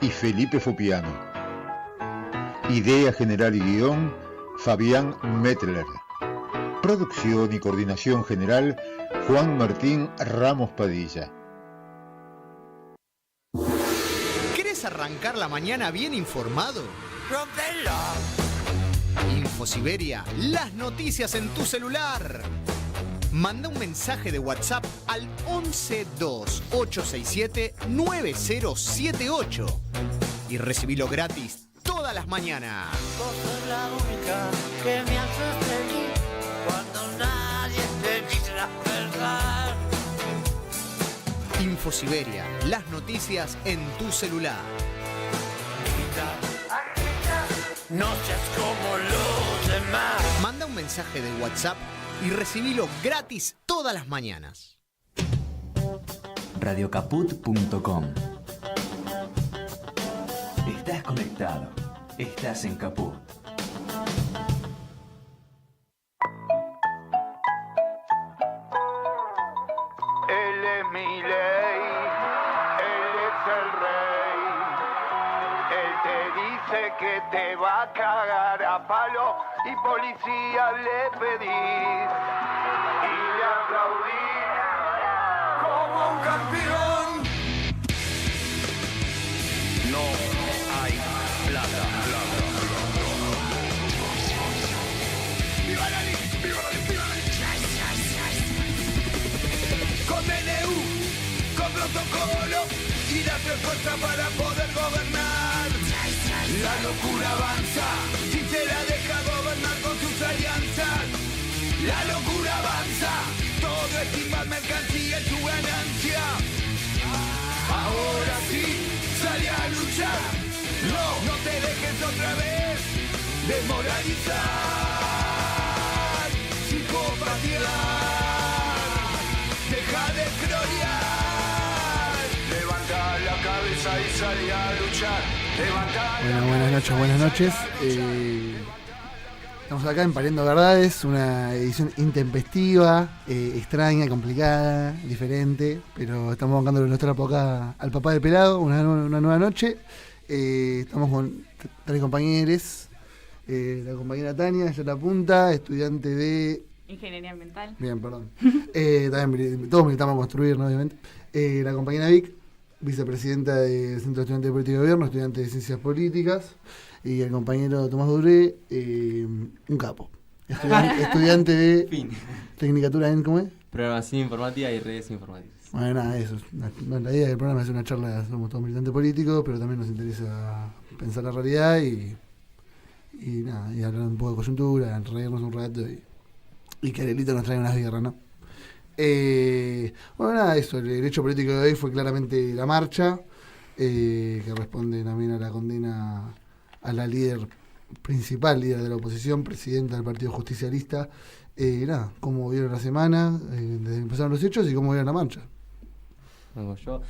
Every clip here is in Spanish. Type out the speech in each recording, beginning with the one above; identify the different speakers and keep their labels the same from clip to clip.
Speaker 1: y Felipe Fupiano. Idea general y guión, Fabián Mettler. Producción y coordinación general, Juan Martín Ramos Padilla.
Speaker 2: ¿Querés arrancar la mañana bien informado?
Speaker 3: ¡Rompela!
Speaker 2: InfoSiberia, las noticias en tu celular. Manda un mensaje de WhatsApp al 1128679078 y recibilo gratis todas las mañanas.
Speaker 3: Vos sos la única que me hace feliz cuando nadie te dice la verdad.
Speaker 2: InfoSiberia, las noticias en tu celular.
Speaker 3: No seas como los demás.
Speaker 2: Manda un mensaje de WhatsApp y recibilo gratis todas las mañanas.
Speaker 4: Radiocaput.com. Estás conectado. Estás en Caput.
Speaker 5: Él es mi ley, él es el rey. Él te dice que te va a cagar a palo y policía le pedís y le aplaudís como un campeón.
Speaker 6: No hay plata.
Speaker 5: ¡Viva la ley! ¡Viva la ley! ¡Viva la ley! Con DNU, con protocolo y date fuerza para poder gobernar. La locura avanza, si se la deja gobernar con sus alianzas. La locura avanza, todo estima mercancía en su ganancia. Ahora sí, sale a luchar. No te dejes otra vez desmoralizar, psicopatear. Deja de gloriar. Levanta la cabeza y sale a luchar.
Speaker 7: Buenas noches. Estamos acá en Pariendo Verdades, una edición intempestiva, extraña, complicada, diferente, pero estamos bancando nuestra época al papá del pelado, una nueva noche. Estamos con tres compañeros, la compañera Tania, ella la punta, estudiante de...
Speaker 8: Ingeniería ambiental.
Speaker 7: Bien, perdón. También todos militamos a construir, ¿no? Obviamente. La compañera Vic, vicepresidenta del Centro de Estudiantes de Política y Gobierno, estudiante de Ciencias Políticas, y el compañero Tomás Duré, un capo, estudiante de Tecnicatura en, ¿cómo es?
Speaker 9: Programación informática y redes informáticas.
Speaker 7: Bueno, nada, eso. La idea del programa es una charla, somos todos militantes políticos, pero también nos interesa pensar la realidad y hablar un poco de coyuntura, reírnos un rato y que Arelito nos traiga unas birras, ¿no? Bueno, nada, eso. El hecho político de hoy fue claramente la marcha, que responde también a la condena a la principal líder de la oposición, presidenta del Partido Justicialista. ¿Cómo vieron la semana, desde que empezaron los hechos, y cómo vieron la marcha?
Speaker 9: Vengo yo.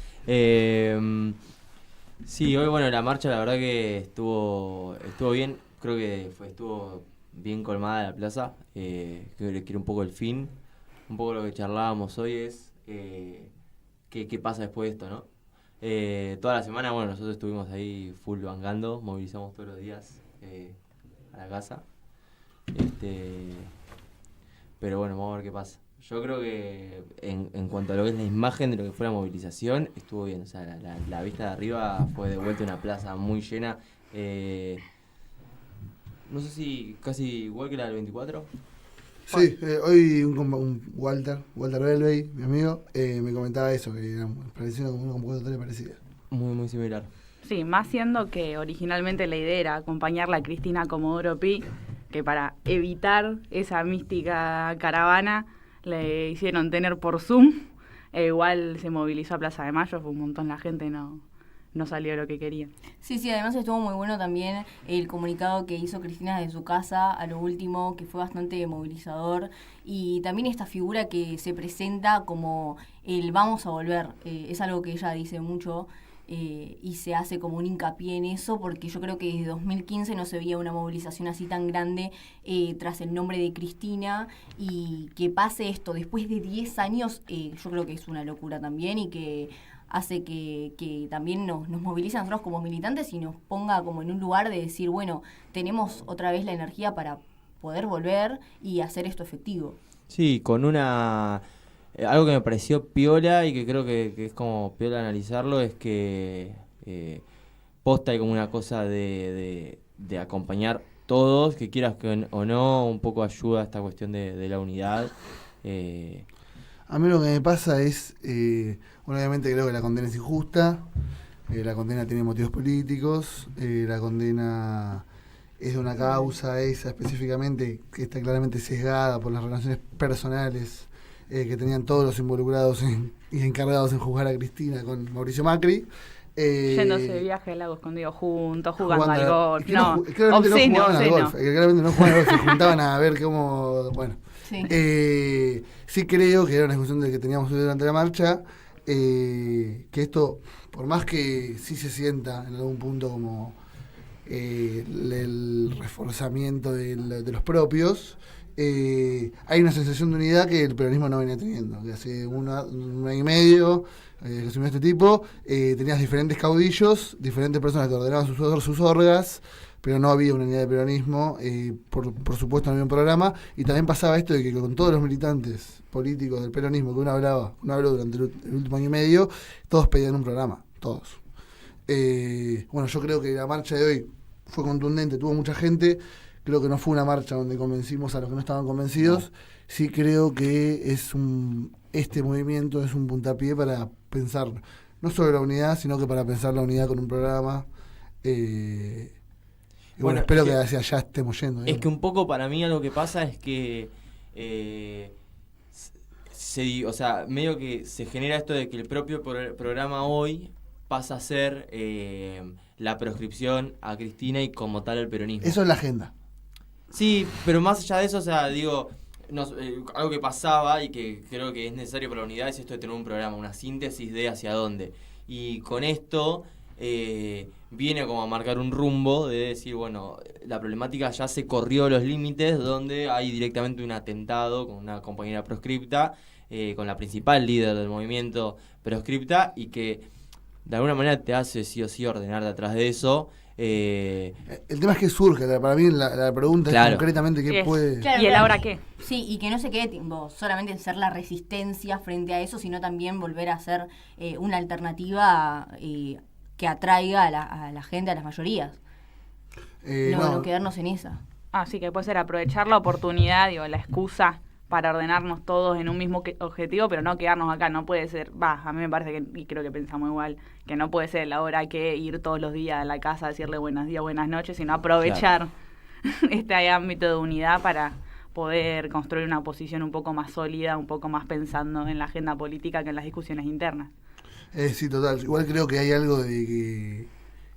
Speaker 9: Sí, hoy, bueno, la marcha la verdad que estuvo bien. Creo que estuvo bien colmada la plaza. Creo que quiero un poco el fin. Un poco lo que charlábamos hoy es qué pasa después de esto, ¿no? Toda la semana, bueno, nosotros estuvimos ahí full bancando, movilizamos todos los días a la casa. Pero bueno, vamos a ver qué pasa. Yo creo que en cuanto a lo que es la imagen de lo que fue la movilización, estuvo bien. O sea, la vista de arriba fue de vuelta una plaza muy llena. No sé si casi igual que la del 24.
Speaker 7: Sí, hoy un Walter Belvey, mi amigo, me comentaba eso, que parecía una convocatoria parecida.
Speaker 9: Muy similar.
Speaker 8: Sí, más siendo que originalmente la idea era acompañarla a Cristina Comodoro Pi, que para evitar esa mística caravana le hicieron tener por Zoom. Igual se movilizó a Plaza de Mayo, fue un montón la gente, no salió lo que quería.
Speaker 10: Sí, además estuvo muy bueno también el comunicado que hizo Cristina desde su casa a lo último, que fue bastante movilizador, y también esta figura que se presenta como el vamos a volver, es algo que ella dice mucho, y se hace como un hincapié en eso, porque yo creo que desde 2015 no se veía una movilización así tan grande tras el nombre de Cristina, y que pase esto después de 10 años, yo creo que es una locura también, y que hace que también nos movilice a nosotros como militantes y nos ponga como en un lugar de decir, bueno, tenemos otra vez la energía para poder volver y hacer esto efectivo.
Speaker 9: Sí, con algo que me pareció piola y que creo que es como piola analizarlo es que posta hay como una cosa de acompañar todos, que quieras o no, un poco ayuda a esta cuestión de la unidad.
Speaker 7: A mí lo que me pasa es, obviamente creo que la condena es injusta, la condena tiene motivos políticos, la condena es de una causa esa específicamente que está claramente sesgada por las relaciones personales que tenían todos los involucrados y encargados en juzgar a Cristina con Mauricio Macri.
Speaker 8: Yéndose de viaje al lago escondido juntos, jugando al golf.
Speaker 7: Claramente no jugaban al golf. Claramente no jugaban al golf, se juntaban a ver cómo. Bueno.
Speaker 10: Sí.
Speaker 7: Sí creo que era una discusión de que teníamos durante la marcha, que esto, por más que sí se sienta en algún punto como el reforzamiento de los propios, hay una sensación de unidad que el peronismo no venía teniendo. Que hace un año y medio que asumió este tipo, tenías diferentes caudillos, diferentes personas que ordenaban sus orgas, pero no había una unidad de peronismo, por supuesto no había un programa, y también pasaba esto de que con todos los militantes políticos del peronismo que uno habló durante el último año y medio, todos pedían un programa, todos. Bueno, yo creo que la marcha de hoy fue contundente, tuvo mucha gente, creo que no fue una marcha donde convencimos a los que no estaban convencidos, sí creo que este movimiento es un puntapié para pensar, no solo la unidad, sino que para pensar la unidad con un programa. Y bueno, espero que hacia allá estemos yendo.
Speaker 9: Es que un poco para mí algo que pasa es que medio que se genera esto de que el propio programa hoy pasa a ser la proscripción a Cristina y como tal el peronismo.
Speaker 7: Eso es la agenda.
Speaker 9: Sí, pero más allá de eso, o sea, digo, algo que pasaba y que creo que es necesario para la unidad es esto de tener un programa, una síntesis de hacia dónde. Y con esto viene como a marcar un rumbo de decir, bueno, la problemática ya se corrió los límites donde hay directamente un atentado con una compañera proscripta, con la principal líder del movimiento proscripta, y que de alguna manera te hace sí o sí ordenar detrás de eso.
Speaker 7: El tema es que surge, para mí la pregunta es concretamente qué puede...
Speaker 10: Claro,
Speaker 8: ¿y el ahora qué?
Speaker 10: Sí, y que no se quede solamente en ser la resistencia frente a eso, sino también volver a ser una alternativa que atraiga a la gente, a las mayorías. No quedarnos en esa.
Speaker 8: Así que puede ser aprovechar la oportunidad, la excusa para ordenarnos todos en un mismo objetivo, pero no quedarnos acá. No puede ser, a mí me parece que, y creo que pensamos igual, que no puede ser la hora que ir todos los días a la casa a decirle buenos días, buenas noches, sino aprovechar este ámbito de unidad para poder construir una posición un poco más sólida, un poco más pensando en la agenda política que en las discusiones internas.
Speaker 7: Sí, total. Igual creo que hay algo de que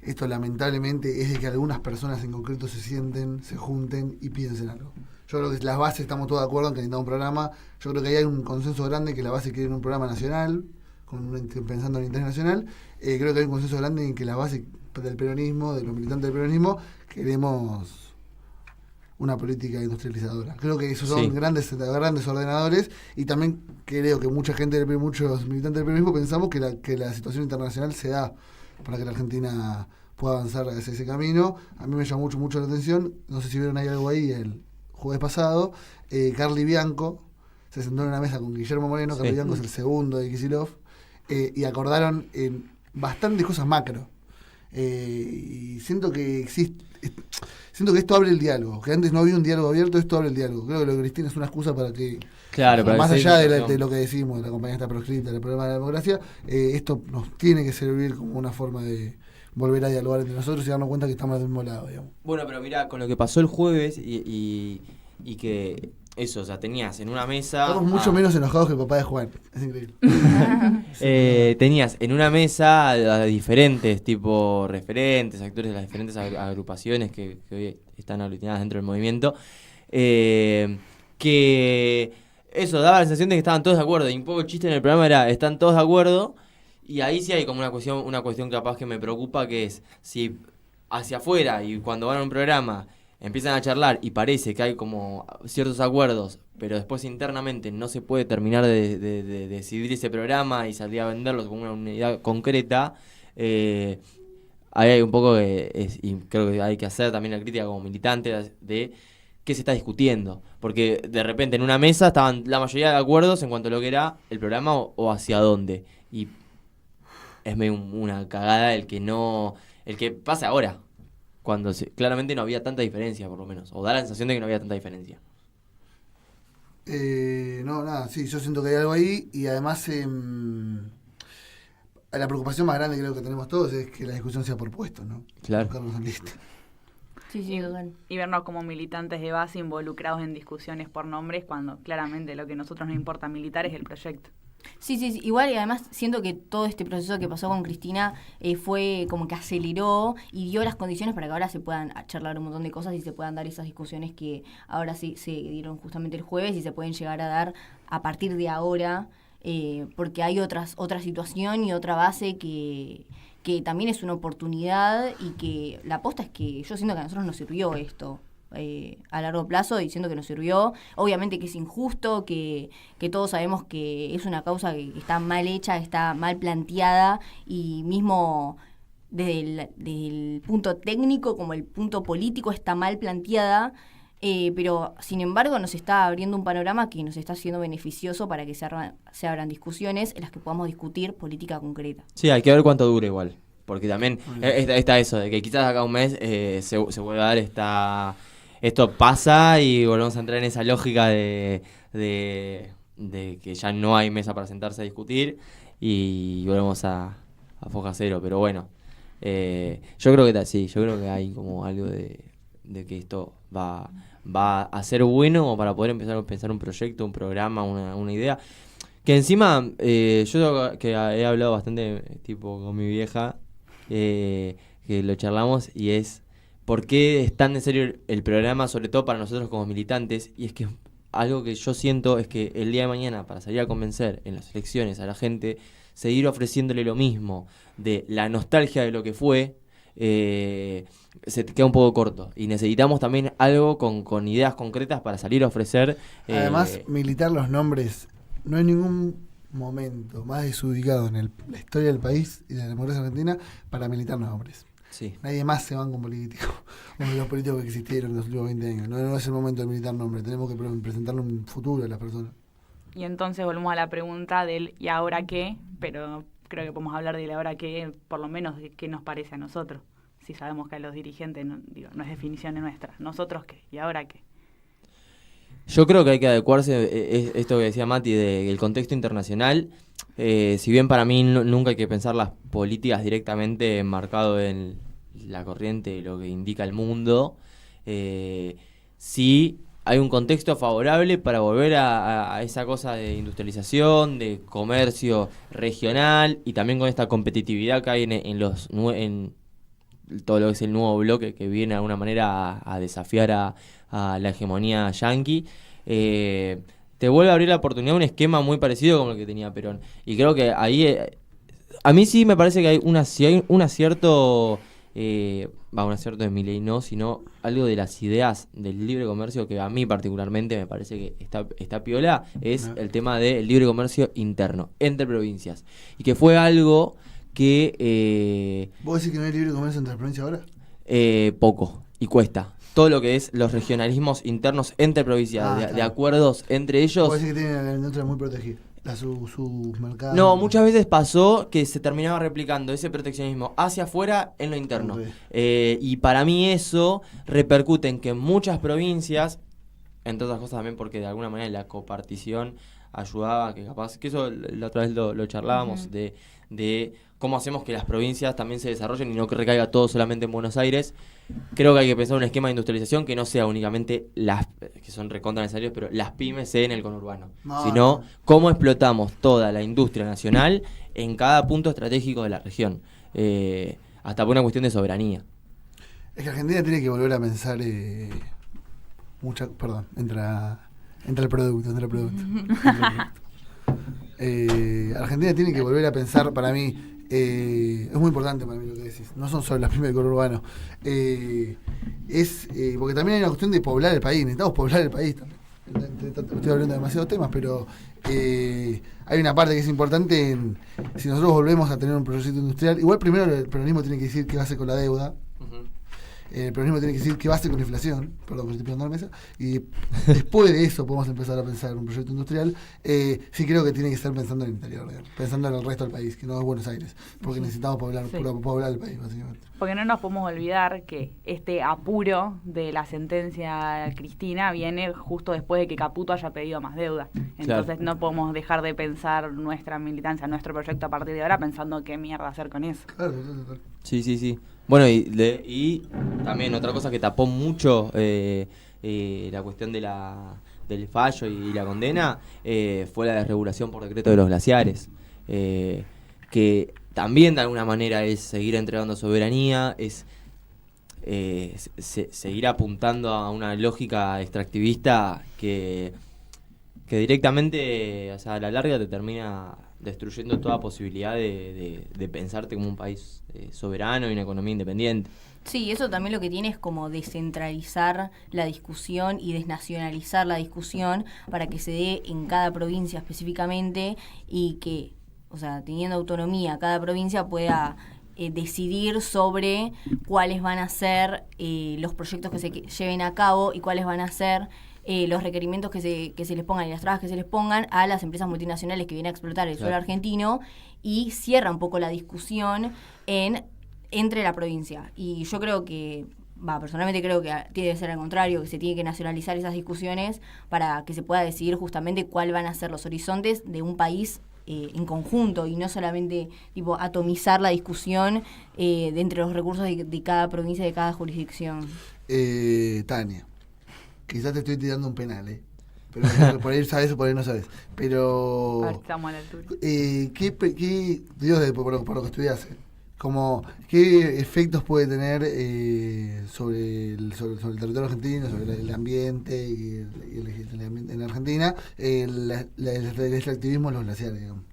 Speaker 7: esto lamentablemente es de que algunas personas en concreto se sienten, se junten y piensen algo. Yo creo que las bases estamos todos de acuerdo en que necesitamos un programa. Yo creo que hay un consenso grande que la base quiere un programa nacional, pensando en el interés nacional. Creo que hay un consenso grande en que la base del peronismo, de los militantes del peronismo, queremos una política industrializadora. Creo que esos son grandes ordenadores, y también creo que muchos militantes del peronismo pensamos que la situación internacional se da para que la Argentina pueda avanzar hacia ese camino. A mí me llamó mucho la atención, no sé si vieron ahí algo ahí el jueves pasado, Carly Bianco se sentó en una mesa con Guillermo Moreno, Carly Bianco es el segundo de Kicillof, y acordaron bastantes cosas macro. Y siento que esto abre el diálogo, que antes no había un diálogo abierto, esto abre el diálogo. Creo que lo de Cristina es una excusa para que, más allá de lo que decimos, la compañía está proscripta, el problema de la democracia, esto nos tiene que servir como una forma de volver a dialogar entre nosotros y darnos cuenta que estamos del mismo lado, digamos.
Speaker 9: Bueno, pero mirá, con lo que pasó el jueves y que eso, o sea, tenías en una mesa...
Speaker 7: Estamos mucho menos enojados que el papá de Juan, es increíble.
Speaker 9: Tenías en una mesa a diferentes tipo referentes, actores de las diferentes agrupaciones que hoy están aglutinadas dentro del movimiento, que eso daba la sensación de que estaban todos de acuerdo, y un poco el chiste en el programa era, están todos de acuerdo. Y ahí sí hay como una cuestión capaz que me preocupa, que es si hacia afuera y cuando van a un programa empiezan a charlar y parece que hay como ciertos acuerdos, pero después internamente no se puede terminar de decidir ese programa y salir a venderlo como una unidad concreta, ahí hay un poco y creo que hay que hacer también la crítica como militante de qué se está discutiendo, porque de repente en una mesa estaban la mayoría de acuerdos en cuanto a lo que era el programa o hacia dónde, y es medio una cagada el que pasa ahora, cuando claramente no había tanta diferencia, por lo menos, o da la sensación de que no había tanta diferencia.
Speaker 7: No, nada, sí, yo siento que hay algo ahí, y además la preocupación más grande creo que tenemos todos es que la discusión sea por puestos, ¿no?
Speaker 9: Claro.
Speaker 7: Buscarnos en lista.
Speaker 10: Sí, total.
Speaker 8: Y vernos como militantes de base involucrados en discusiones por nombres, cuando claramente lo que a nosotros nos importa militar es el proyecto.
Speaker 10: Sí, igual, y además siento que todo este proceso que pasó con Cristina fue como que aceleró y dio las condiciones para que ahora se puedan charlar un montón de cosas y se puedan dar esas discusiones que ahora sí se dieron justamente el jueves y se pueden llegar a dar a partir de ahora, porque hay otra situación y otra base que también es una oportunidad, y que la aposta es que yo siento que a nosotros nos sirvió esto a largo plazo, diciendo que nos sirvió. Obviamente que es injusto, que todos sabemos que es una causa que está mal hecha, está mal planteada, y mismo desde el punto técnico como el punto político está mal planteada, pero sin embargo nos está abriendo un panorama que nos está siendo beneficioso para que se abran discusiones en las que podamos discutir política concreta.
Speaker 9: Sí, hay que ver cuánto dure igual, porque también está eso, de que quizás acá un mes se vuelva a dar esto pasa y volvemos a entrar en esa lógica de que ya no hay mesa para sentarse a discutir y volvemos a foja cero, pero bueno, yo creo que hay como algo de que esto va a ser bueno como para poder empezar a pensar un proyecto, un programa, una idea. Que encima, yo que he hablado bastante tipo con mi vieja, que lo charlamos, y es por qué es tan necesario el programa, sobre todo para nosotros como militantes, y es que algo que yo siento es que el día de mañana, para salir a convencer en las elecciones a la gente, seguir ofreciéndole lo mismo, de la nostalgia de lo que fue, se te queda un poco corto, y necesitamos también algo con ideas concretas para salir a ofrecer.
Speaker 7: Además, militar los nombres, no hay ningún momento más desubicado en la historia del país y de la democracia argentina para militar los nombres.
Speaker 9: Sí.
Speaker 7: Nadie más se van con políticos, como los políticos que existieron en los últimos 20 años. No es el momento de militar nombres, tenemos que presentarle un futuro a las personas.
Speaker 8: Y entonces volvemos a la pregunta del ¿y ahora qué? Pero creo que podemos hablar del ahora qué, por lo menos de qué nos parece a nosotros. Si sabemos que a los dirigentes, no es definición nuestra. ¿Nosotros qué? ¿Y ahora qué?
Speaker 9: Yo creo que hay que adecuarse, esto que decía Mati, del contexto internacional. Si bien para mí nunca hay que pensar las políticas directamente enmarcado en la corriente de lo que indica el mundo, sí hay un contexto favorable para volver a esa cosa de industrialización, de comercio regional, y también con esta competitividad que hay en todo lo que es el nuevo bloque que viene de alguna manera a desafiar a la hegemonía yanqui. Te vuelve a abrir la oportunidad un esquema muy parecido con el que tenía Perón. Y creo que ahí, a mí sí me parece que hay un acierto, un acierto de Milei no, sino algo de las ideas del libre comercio que a mí particularmente me parece que está piola, es el tema del libre comercio interno, entre provincias. Y que fue algo que...
Speaker 7: ¿Vos decís que no hay libre comercio entre las provincias ahora?
Speaker 9: Poco, y cuesta. Todo lo que es los regionalismos internos entre provincias, de acuerdos entre ellos.
Speaker 7: ¿Vos decís que tienen la industria muy protegida? Sus mercados.
Speaker 9: No, muchas veces pasó que se terminaba replicando ese proteccionismo hacia afuera en lo interno. Okay. Y para mí eso repercute en que muchas provincias, entre otras cosas también porque de alguna manera la copartición ayudaba, que capaz, que eso la otra vez lo charlábamos, de cómo hacemos que las provincias también se desarrollen y no que recaiga todo solamente en Buenos Aires. Creo que hay que pensar un esquema de industrialización que no sea únicamente las, que son recontra necesarios, pero las pymes en el conurbano, sino cómo explotamos toda la industria nacional en cada punto estratégico de la región, hasta por una cuestión de soberanía.
Speaker 7: Es que Argentina tiene que volver a pensar entra el producto. Argentina tiene que volver a pensar, para mí, Es muy importante para mí lo que decís. No son solo las pymes del conurbano. Porque también hay una cuestión de poblar el país. Necesitamos poblar el país también. Estoy hablando de demasiados temas, pero hay una parte que es importante si nosotros volvemos a tener un proyecto industrial. Igual primero el peronismo tiene que decir qué va a hacer con la deuda. El peronismo tiene que decir qué va a hacer con la inflación. Perdón, que estoy pegando la mesa. Y después de eso podemos empezar a pensar en un proyecto industrial. Sí creo que tiene que estar pensando en el interior, pensando en el resto del país, que no es Buenos Aires. Porque necesitamos poblar el país, básicamente.
Speaker 8: Porque no nos podemos olvidar que este apuro de la sentencia Cristina viene justo después de que Caputo haya pedido más deuda. Entonces no podemos dejar de pensar nuestra militancia, nuestro proyecto a partir de ahora pensando qué mierda hacer con eso.
Speaker 7: Claro.
Speaker 9: Sí. Bueno, y también otra cosa que tapó mucho la cuestión del fallo y la condena fue la desregulación por decreto de los glaciares, que también de alguna manera es seguir entregando soberanía, es seguir apuntando a una lógica extractivista que directamente, o sea, a la larga te termina destruyendo toda posibilidad de pensarte como un país soberano y una economía independiente.
Speaker 10: Sí, eso también lo que tiene es como descentralizar la discusión y desnacionalizar la discusión para que se dé en cada provincia específicamente y que, o sea, teniendo autonomía, cada provincia pueda decidir sobre cuáles van a ser los proyectos que se lleven a cabo y cuáles van a ser los requerimientos que se les pongan y las trabas que se les pongan a las empresas multinacionales que vienen a explotar el suelo argentino, y cierra un poco la discusión entre la provincia. Y yo creo que, personalmente creo que tiene que ser al contrario, que se tiene que nacionalizar esas discusiones para que se pueda decidir justamente cuáles van a ser los horizontes de un país en conjunto, y no solamente tipo atomizar la discusión de entre los recursos de cada provincia, de cada jurisdicción.
Speaker 7: Tania, quizás te estoy tirando un penal, pero por ahí sabes o por ahí no sabes. Pero
Speaker 8: a ver, estamos a la altura.
Speaker 7: ¿Qué Dios, por lo que estudiaste, como qué efectos puede tener sobre el territorio argentino, sobre el ambiente y el ambiente en Argentina, el extractivismo en los glaciares, digamos?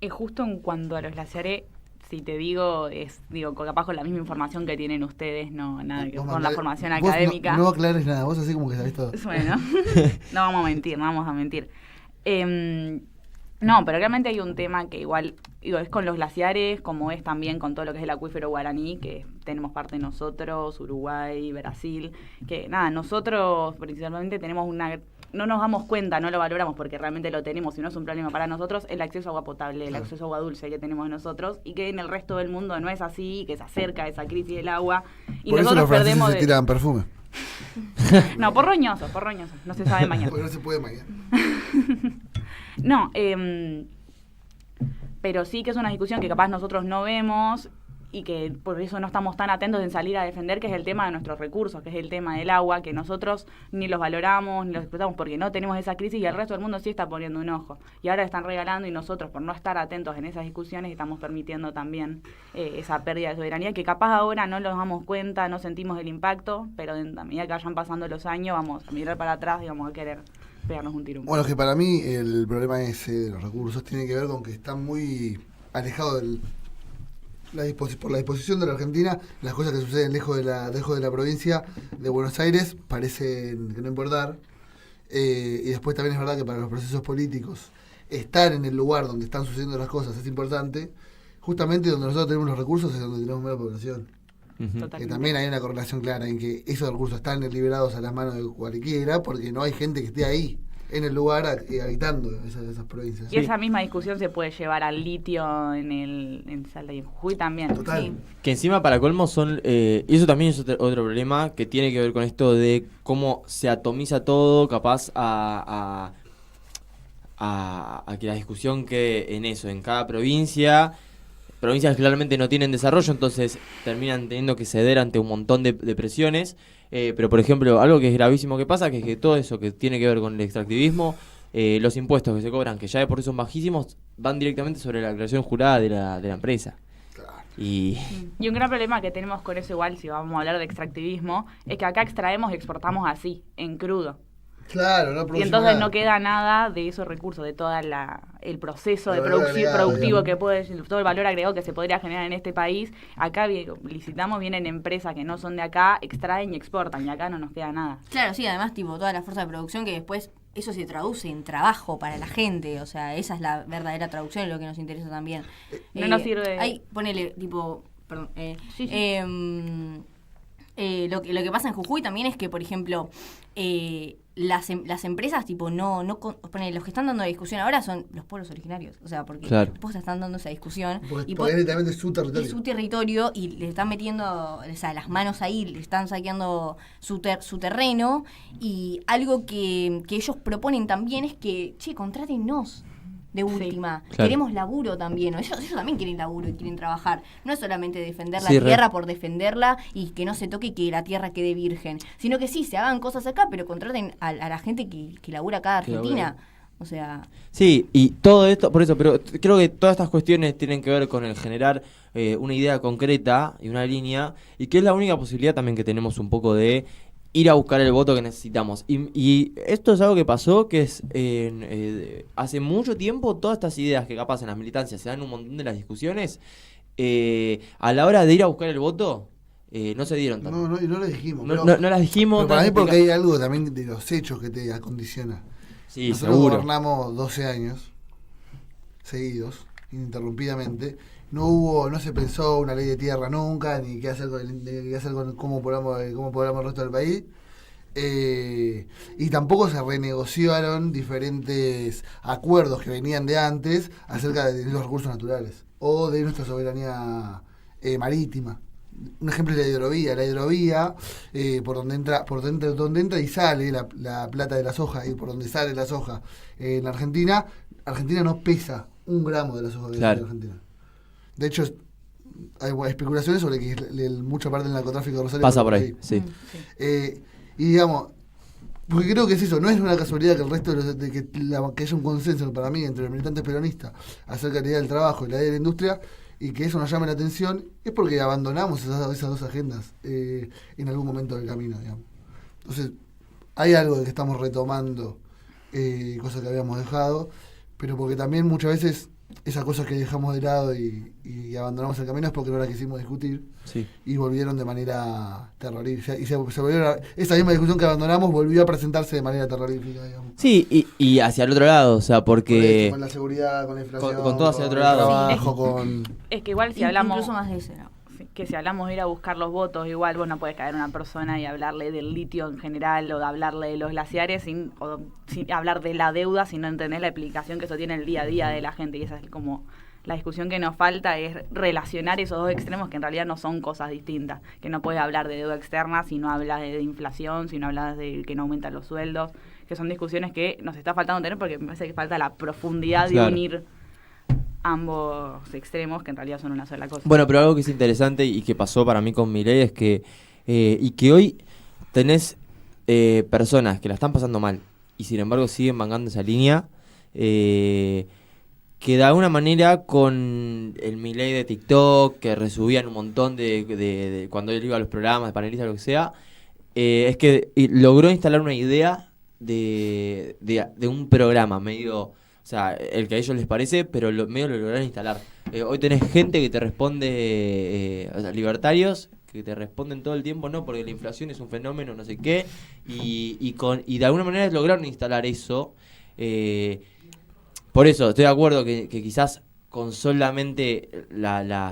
Speaker 8: Justo en cuanto a los glaciares, si te digo, capaz con la misma información que tienen ustedes, no nada que con la formación académica.
Speaker 7: No aclares nada, vos así como que sabés todo.
Speaker 8: Bueno, no vamos a mentir. No, pero realmente hay un tema que igual, es con los glaciares, como es también con todo lo que es el acuífero guaraní, que tenemos parte nosotros, Uruguay, Brasil, que nada, nosotros principalmente tenemos no nos damos cuenta, no lo valoramos porque realmente lo tenemos y no es un problema para nosotros, el acceso a agua potable, el acceso a agua dulce que tenemos nosotros, y que en el resto del mundo no es así, que se acerca esa crisis del agua. Y
Speaker 7: por
Speaker 8: nosotros
Speaker 7: eso los franceses se tiran perfume.
Speaker 8: No, porroñosos, no se sabe mañana.
Speaker 7: Porque no se puede mañana.
Speaker 8: No, pero sí que es una discusión que capaz nosotros no vemos y que por eso no estamos tan atentos en salir a defender, que es el tema de nuestros recursos, que es el tema del agua, que nosotros ni los valoramos, ni los explotamos porque no tenemos esa crisis, y el resto del mundo sí está poniendo un ojo. Y ahora están regalando, y nosotros, por no estar atentos en esas discusiones, estamos permitiendo también esa pérdida de soberanía, que capaz ahora no nos damos cuenta, no sentimos el impacto, pero a medida que vayan pasando los años vamos a mirar para atrás y vamos a querer pegarnos un tiro.
Speaker 7: Bueno, que para mí el problema ese de los recursos tiene que ver con que están muy alejados por la disposición de la Argentina. Las cosas que suceden lejos de la provincia de Buenos Aires parecen que no importar, y después también es verdad que para los procesos políticos estar en el lugar donde están sucediendo las cosas es importante. Justamente donde nosotros tenemos los recursos es donde tenemos menos población. Que también hay una correlación clara en que esos recursos están liberados a las manos de cualquiera, porque no hay gente que esté ahí en el lugar habitando esas provincias.
Speaker 8: Y esa misma discusión se puede llevar al litio en Salta y en Jujuy también.
Speaker 7: Total.
Speaker 8: Sí.
Speaker 9: Que encima para colmo son, y eso también es otro problema que tiene que ver con esto de cómo se atomiza todo, capaz a que la discusión quede en eso, en cada provincias que claramente no tienen desarrollo, entonces terminan teniendo que ceder ante un montón de presiones. Pero por ejemplo, algo que es gravísimo que pasa, que es que todo eso que tiene que ver con el extractivismo, los impuestos que se cobran, que ya de por sí son bajísimos, van directamente sobre la declaración jurada de la empresa. Y
Speaker 8: un gran problema que tenemos con eso, igual si vamos a hablar de extractivismo, es que acá extraemos y exportamos así, en crudo.
Speaker 7: Claro, no.
Speaker 8: Y entonces no queda nada de esos recursos, de toda el proceso de
Speaker 7: El valor agregado,
Speaker 8: productivo
Speaker 7: digamos.
Speaker 8: todo el valor agregado que se podría generar en este país. Acá licitamos, vienen empresas que no son de acá, extraen y exportan, y acá no nos queda nada.
Speaker 10: Claro, sí, además tipo toda la fuerza de producción que después eso se traduce en trabajo para la gente, o sea, esa es la verdadera traducción y lo que nos interesa también.
Speaker 8: No nos sirve...
Speaker 10: Ahí, ponele, tipo, perdón,
Speaker 8: Sí.
Speaker 10: lo que pasa en Jujuy también es que, por ejemplo, las empresas, tipo, ponele, los que están dando la discusión ahora son los pueblos originarios, o sea, porque
Speaker 9: Claro.
Speaker 10: vos están dando esa discusión
Speaker 7: Porque es literalmente su territorio.
Speaker 10: es su territorio y le están metiendo, o sea, las manos ahí, le están saqueando su terreno, y algo que ellos proponen también es que, che, contrátennos de última.
Speaker 9: Claro.
Speaker 10: Queremos laburo también, ¿no? Ellos también quieren laburo y quieren trabajar. No es solamente defender la
Speaker 9: Sí,
Speaker 10: tierra por defenderla y que no se toque y que la tierra quede virgen, sino que sí, se hagan cosas acá, pero contraten a la gente que labura acá de
Speaker 9: Que
Speaker 10: Argentina. O sea...
Speaker 9: Sí, y todo esto, por eso, pero creo que todas estas cuestiones tienen que ver con el generar una idea concreta y una línea, y que es la única posibilidad también que tenemos un poco de ir a buscar el voto que necesitamos. Y esto es algo que pasó, que es hace mucho tiempo todas estas ideas que capaz en las militancias se dan un montón de las discusiones, a la hora de ir a buscar el voto, no se dieron tanto.
Speaker 7: No, y no lo dijimos.
Speaker 9: No las dijimos.
Speaker 7: Pero para mí
Speaker 9: tanto
Speaker 7: porque hay algo también de los hechos que te acondiciona.
Speaker 9: Sí,
Speaker 7: Nosotros
Speaker 9: seguro.
Speaker 7: gobernamos 12 años seguidos, ininterrumpidamente. No se pensó una ley de tierra nunca, ni qué hacer con cómo poblamos el resto del país. Y tampoco se renegociaron diferentes acuerdos que venían de antes acerca de los recursos naturales o de nuestra soberanía marítima. Un ejemplo es la hidrovía. La hidrovía, por donde entra y sale la plata de la soja, y por donde sale la soja en Argentina no pesa un gramo de la soja que sale en Argentina. De hecho, hay especulaciones sobre que mucha parte del narcotráfico de Rosario
Speaker 9: pasa por ahí, sí.
Speaker 7: Y digamos, porque creo que es eso, no es una casualidad que el resto que haya un consenso para mí entre los militantes peronistas acerca de la idea del trabajo y la idea de la industria, y que eso nos llame la atención, es porque abandonamos esas dos agendas en algún momento del camino, digamos. Entonces, hay algo de que estamos retomando cosas que habíamos dejado, pero porque también muchas veces esas cosas que dejamos de lado y abandonamos el camino es porque no las quisimos discutir,
Speaker 9: sí.
Speaker 7: Y volvieron de manera terrorífica. Y se volvieron esa misma discusión que abandonamos volvió a presentarse de manera terrorífica, digamos.
Speaker 9: Sí, y hacia el otro lado, o sea, porque...
Speaker 7: Con la seguridad, con la inflación,
Speaker 9: con todo hacia el otro
Speaker 7: el
Speaker 9: lado.
Speaker 7: trabajo,
Speaker 8: Es que igual si hablamos...
Speaker 10: Incluso más de ese, ¿no?
Speaker 8: Que si hablamos de ir a buscar los votos, igual vos no podés caer a una persona y hablarle del litio en general o de hablarle de los glaciares sin hablar de la deuda, sin no entender la explicación que eso tiene el día a día de la gente. Y esa es como la discusión que nos falta, es relacionar esos dos extremos que en realidad no son cosas distintas. Que no puedes hablar de deuda externa si no hablas de inflación, si no hablas de que no aumentan los sueldos, que son discusiones que nos está faltando tener porque me parece que falta la profundidad de unir ambos extremos, que en realidad son una sola cosa.
Speaker 9: Bueno, pero algo que es interesante y que pasó para mí con Milei es que y que hoy tenés personas que la están pasando mal y sin embargo siguen mangando esa línea, que de alguna manera con el Milei de TikTok, que resubían un montón de cuando él iba a los programas de panelistas, lo que sea, es que logró instalar una idea de un programa medio... O sea, el que a ellos les parece, pero medio lo lograron instalar. Hoy tenés gente que te responde, o sea, libertarios, que te responden todo el tiempo, no, porque la inflación es un fenómeno, no sé qué, y de alguna manera lograron instalar eso. Por eso, estoy de acuerdo que quizás con solamente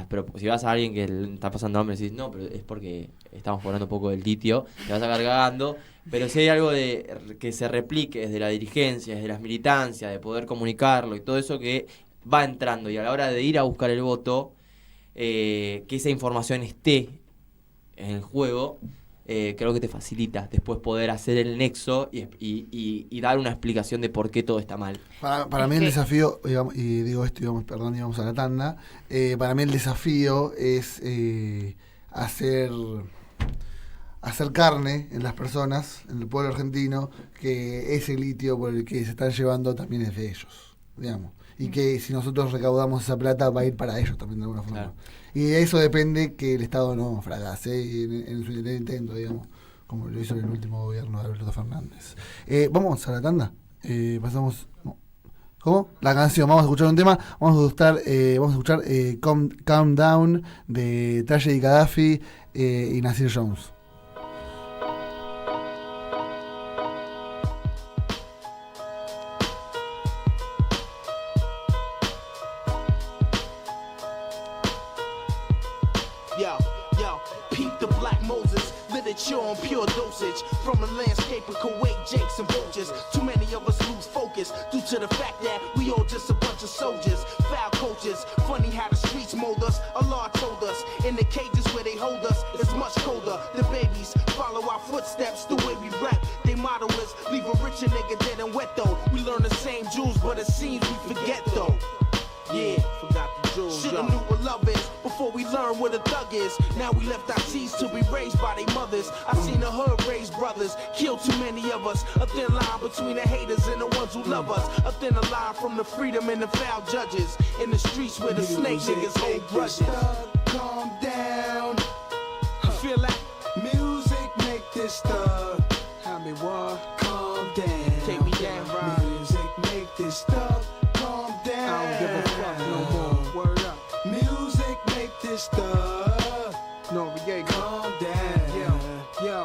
Speaker 9: pero si vas a alguien que le está pasando hambre y decís, no, pero es porque estamos cobrando un poco del litio, te vas a cargando. Pero si hay algo de que se replique desde la dirigencia, desde las militancias, de poder comunicarlo y todo eso que va entrando, y a la hora de ir a buscar el voto, que esa información esté en el juego, creo que te facilita después poder hacer el nexo y dar una explicación de por qué todo está mal.
Speaker 7: Para mí el desafío, y digo esto, perdón, íbamos a la tanda, para mí el desafío es hacer carne en las personas, en el pueblo argentino, que ese litio por el que se están llevando también es de ellos, digamos. Y que si nosotros recaudamos esa plata va a ir para ellos también de alguna forma. Claro. Y de eso depende que el Estado no fracase en su intento, digamos, como lo hizo en el último gobierno de Alberto Fernández. Vamos a la tanda. Pasamos ¿Cómo? La canción, vamos a escuchar un tema, vamos a escuchar Calm Down de Tragedy Gaddafi y Nasir Jones.
Speaker 11: On pure dosage from the landscape of Kuwait, Jakes and vultures. Too many of us lose focus due to the fact that we all just a bunch of soldiers, foul coaches. Funny how the streets mold us. Allah told us in the cages where they hold us it's much colder. The babies follow our footsteps the way we rap. They motto is leave a richer nigga dead and wet though. We learn the same jewels, but it seems we forget though. Yeah, forgot the jewels. Shoulda knew what love is before we learned what a thug is. Now we left our seeds to be raised by their mothers. I seen the hood raise brothers, kill too many of us. A thin line between the haters and the ones who love us. A thinner line from the freedom and the foul judges. In the streets where the snake niggas hold grudges.
Speaker 12: Calm down.
Speaker 11: You feel that?
Speaker 12: Music make this thug.
Speaker 11: How me what?
Speaker 12: Calm down.
Speaker 11: Take me down, right?
Speaker 12: Music make this thug. Calm down.
Speaker 11: I don't give a fuck no more. Word up.
Speaker 12: Music make this thug.
Speaker 11: No, yeah,
Speaker 12: calm down.
Speaker 11: Yo.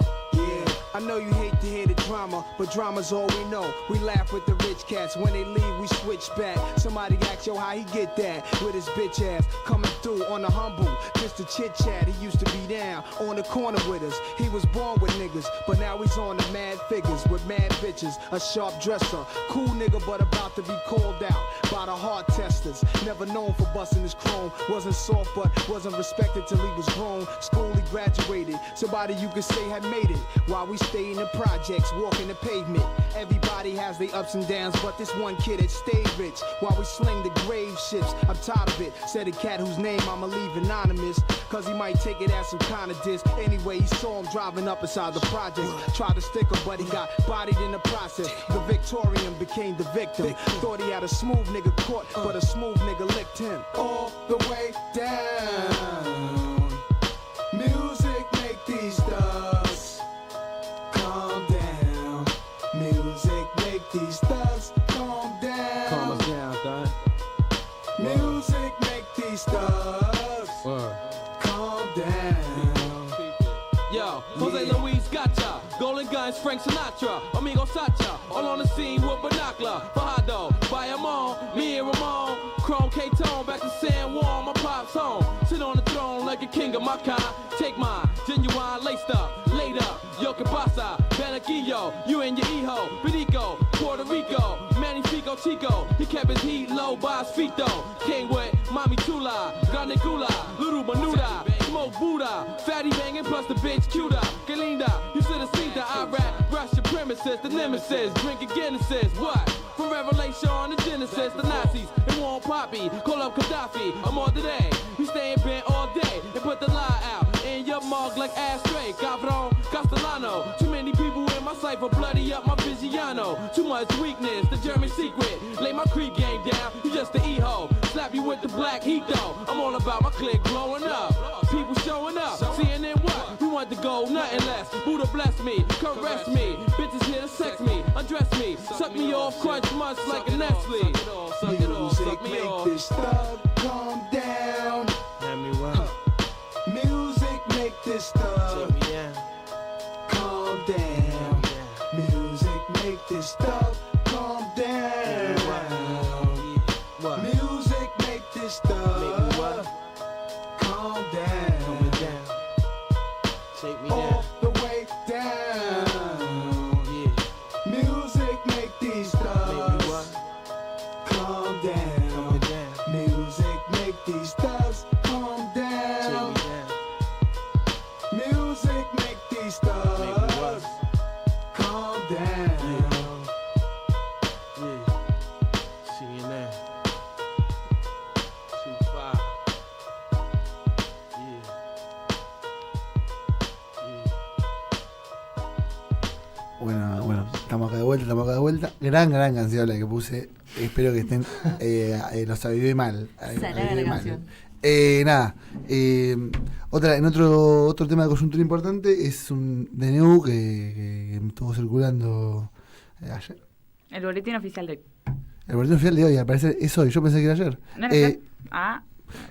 Speaker 11: I know you hate to hear the drama, but drama's all we know. We laugh with the rich cats. When they leave, we switch back. Somebody asks, yo, how he get that? With his bitch ass coming through on the humble. Just a chit chat, he used to be down on the corner with us. He was born with niggas, but now he's on the mad figures with mad bitches. A sharp dresser, cool nigga, but about to be called out by the hard testers. Never known for busting his chrome. Wasn't soft, but wasn't respected till he was grown. School he graduated. Somebody you could say had made it. While we stay in the projects, walking the pavement. Everybody has their ups and downs, but this one kid had stayed rich. While we sling the grave ships, I'm tired of it. Said a cat whose name I'ma leave anonymous, cause he might take it as some kind of diss. Anyway, he saw him driving up inside the projects. Tried to stick him, but he got bodied in the process. The Victorian became the victim. Thought he had a smooth nigga caught, but a smooth nigga licked him.
Speaker 12: All the way down. Music make these thugs calm down. Music make these thugs calm down.
Speaker 11: Calm us down, thug.
Speaker 12: Music make these thugs calm down.
Speaker 13: Yo, Jose Luis Gotcha, Golden Guns, Frank Sinatra, Amigo Sacha, all on the scene with binocular. Fajardo, Bayamon, me and Ramon, Chrome K-Tone, back to San Juan, my pop's home. Sit on the throne like a king of my kind. Take mine, genuine, laced up, laid up. Yo, que pasa, Benaquillo, you and your hijo, Benico, Puerto Rico, Magnifico Chico. He kept his heat low by his feet though. Came with Mami Tula, Ganecula, Little Manuda, Smoke Buddha, Fatty banging plus the bitch cuter. Que linda, you should have seen the I rap, rush your premises, the nemesis, drinking Guinnesses, what? From Revelation to Genesis, the Nazis, they want Poppy, call up Gaddafi, I'm all today. We stay in bed all day and put the lie out in your mug like ashtray. Cabron, Castellano, too many people in my cipher, bloody up my Vigiano. Too much weakness, the German secret. Lay my creep game down, you just the e-ho. Slap you with the black heat though. I'm all about my clique blowing up. People showing up, seeing in what? We want to go, nothing less. Buddha bless me, caress me. Bitches here to sex me, undress me, suck me off, crunch much like a Nestle. Suck it off, suck me off.
Speaker 12: Music make this thug calm down. Music make this thug calm down. Music make this thug calm down. Music make this thug calm down.
Speaker 11: Take me
Speaker 12: all
Speaker 11: down.
Speaker 12: the way down. Music make these thugs calm down. Music make these thugs calm down. Music make these thugs calm down.
Speaker 11: See you now. 2-5.
Speaker 7: Bueno, estamos acá de vuelta. Gran canción la que puse. Espero que estén. Los avivé mal.
Speaker 10: Salada la canción.
Speaker 7: Nada. Otro tema de coyuntura importante es un DNU que estuvo circulando ayer.
Speaker 8: El boletín oficial de...
Speaker 7: El boletín oficial de hoy, al parecer es hoy, yo pensé que era ayer.
Speaker 8: ¿No era ayer?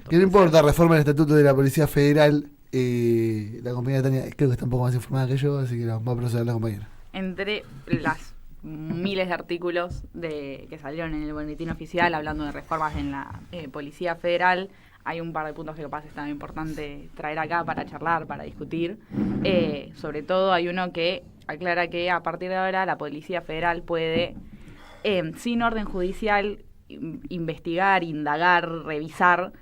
Speaker 7: Que no importa, reforma el estatuto de la Policía Federal. La compañera Tania creo que está un poco más informada que yo, así que va a proceder la compañera.
Speaker 8: Entre las miles de artículos que salieron en el boletín oficial hablando de reformas en la Policía Federal, hay un par de puntos que capaz es tan importante traer acá para charlar, para discutir. Sobre todo hay uno que aclara que a partir de ahora la Policía Federal puede, sin orden judicial, investigar, indagar, revisar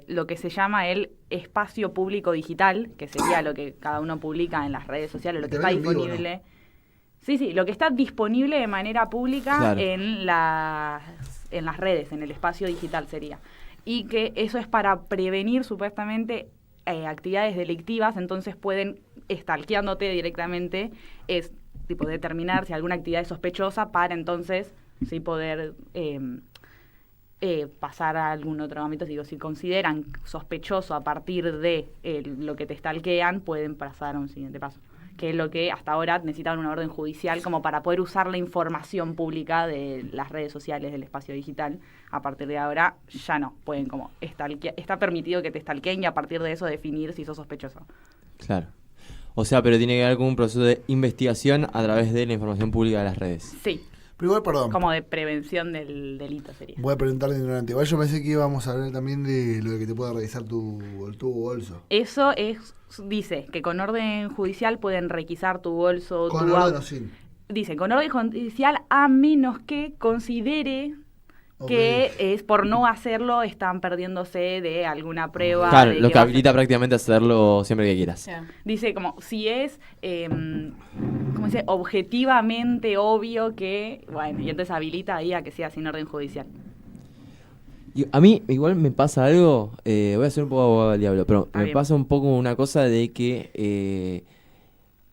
Speaker 8: lo que se llama el espacio público digital, que sería lo que cada uno publica en las redes sociales, lo que está disponible. ¿No? Sí, lo que está disponible de manera pública, claro, en las redes, en el espacio digital sería. Y que eso es para prevenir supuestamente actividades delictivas, entonces pueden, stalkeándote directamente, es tipo determinar si alguna actividad es sospechosa para entonces sí poder pasar a algún otro ámbito. Digo, si consideran sospechoso a partir de lo que te stalkean, pueden pasar a un siguiente paso, que es lo que hasta ahora necesitaban una orden judicial como para poder usar la información pública de las redes sociales, del espacio digital. A partir de ahora ya no, pueden como está permitido que te stalkeen y a partir de eso definir si sos sospechoso.
Speaker 9: Claro. O sea, pero tiene que haber como un proceso de investigación a través de la información pública de las redes.
Speaker 8: Sí.
Speaker 7: Pero igual, perdón.
Speaker 8: Como de prevención del delito sería.
Speaker 7: Voy a preguntarle ignorante. Igual yo pensé que íbamos a hablar también de lo de que te pueda revisar tu bolso.
Speaker 8: Eso dice que con orden judicial pueden requisar tu bolso.
Speaker 7: ¿Con orden o sin?
Speaker 8: Dice, con orden judicial a menos que considere que es por no hacerlo están perdiéndose de alguna prueba.
Speaker 9: Claro, lo que habilita prácticamente hacerlo siempre que quieras.
Speaker 8: Sí. Dice como si es ¿cómo dice? Objetivamente obvio que, bueno, y entonces habilita ahí a que sea sin orden judicial.
Speaker 9: Y a mí igual me pasa algo, voy a ser un poco abogado del diablo, pero me pasa un poco una cosa de que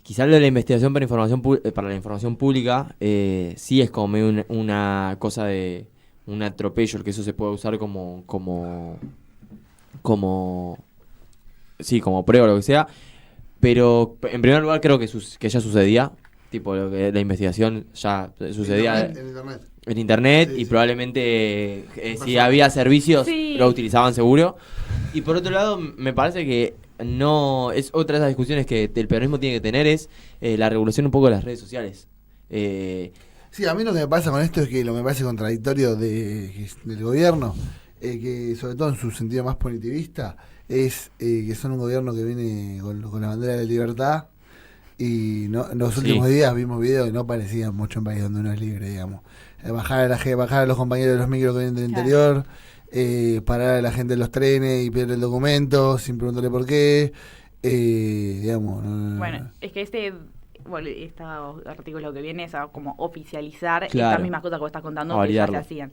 Speaker 9: quizás lo de la investigación para la información pública sí es como una cosa de un atropello, que eso se puede usar como prueba o lo que sea, pero en primer lugar creo que ya sucedía, tipo la investigación ya sucedía en internet sí, y probablemente si había servicios lo utilizaban seguro. Y por otro lado me parece que no es otra de esas discusiones que el peronismo tiene que tener, es la regulación un poco de las redes sociales.
Speaker 7: Sí, a mí lo que me pasa con esto es que lo que me parece contradictorio del gobierno, que sobre todo en su sentido más punitivista, es que son un gobierno que viene con la bandera de la libertad y en los últimos días vimos videos que no parecían mucho un país donde uno es libre, digamos. Bajar a los compañeros de los micros que vienen del interior, parar a la gente en los trenes y pedir el documento sin preguntarle por qué, digamos.
Speaker 8: Bueno, es que este artículo que viene es a como oficializar estas mismas cosas que vos estás contando que ya se hacían.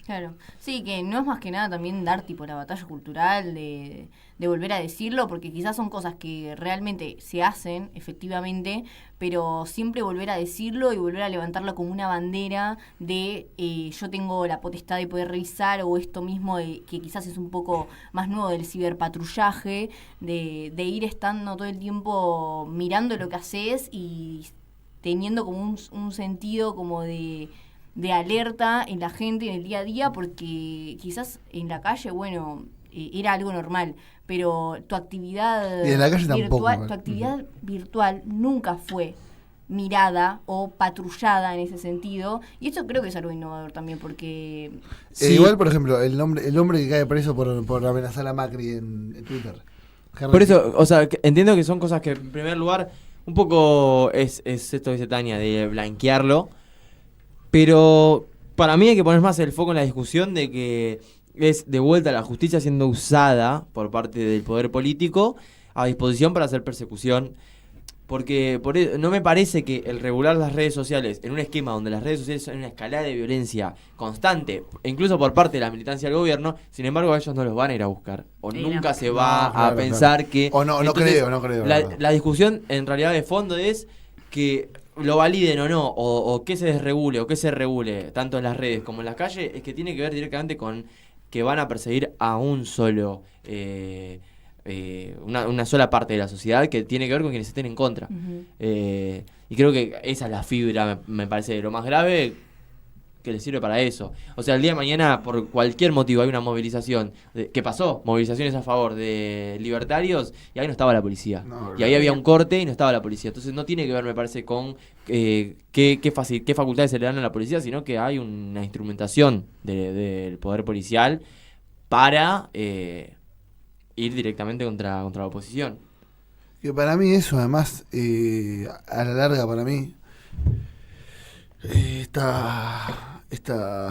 Speaker 10: Claro, sí, que no es más que nada también dar tipo la batalla cultural de volver a decirlo, porque quizás son cosas que realmente se hacen, efectivamente, pero siempre volver a decirlo y volver a levantarlo como una bandera de yo tengo la potestad de poder revisar, o esto mismo que quizás es un poco más nuevo del ciberpatrullaje, de ir estando todo el tiempo mirando lo que haces y teniendo como un sentido como de alerta en la gente en el día a día, porque quizás en la calle, bueno, era algo normal, pero tu actividad
Speaker 7: y en la calle tampoco,
Speaker 10: tu actividad virtual nunca fue mirada o patrullada en ese sentido, y eso creo que es algo innovador también, porque
Speaker 7: igual, por ejemplo, el hombre que cae preso por amenazar a Macri en Twitter.
Speaker 9: Por eso, o sea, entiendo que son cosas que en primer lugar un poco es esto que dice Tania, de blanquearlo. Pero para mí hay que poner más el foco en la discusión de que es de vuelta la justicia siendo usada por parte del poder político a disposición para hacer persecución. Porque no me parece que el regular las redes sociales en un esquema donde las redes sociales son una escalada de violencia constante, incluso por parte de la militancia del gobierno, sin embargo ellos no los van a ir a buscar. O nunca se va a pensar que...
Speaker 7: O no creo.
Speaker 9: La discusión en realidad de fondo es que lo validen o no, o que se desregule o que se regule, tanto en las redes como en las calles, es que tiene que ver directamente con que van a perseguir a un solo, una sola parte de la sociedad, que tiene que ver con quienes estén en contra.
Speaker 10: Uh-huh.
Speaker 9: Y creo que esa es la fibra, me parece, de lo más grave, que les sirve para eso. O sea, el día de mañana, por cualquier motivo, hay una movilización. ¿Qué pasó? Movilizaciones a favor de libertarios y ahí no estaba la policía. Y ahí había un corte y no estaba la policía. Entonces no tiene que ver, me parece, con qué facultades se le dan a la policía, sino que hay una instrumentación del poder policial para ir directamente contra la oposición.
Speaker 7: Que para mí eso, además, a la larga, para mí, esta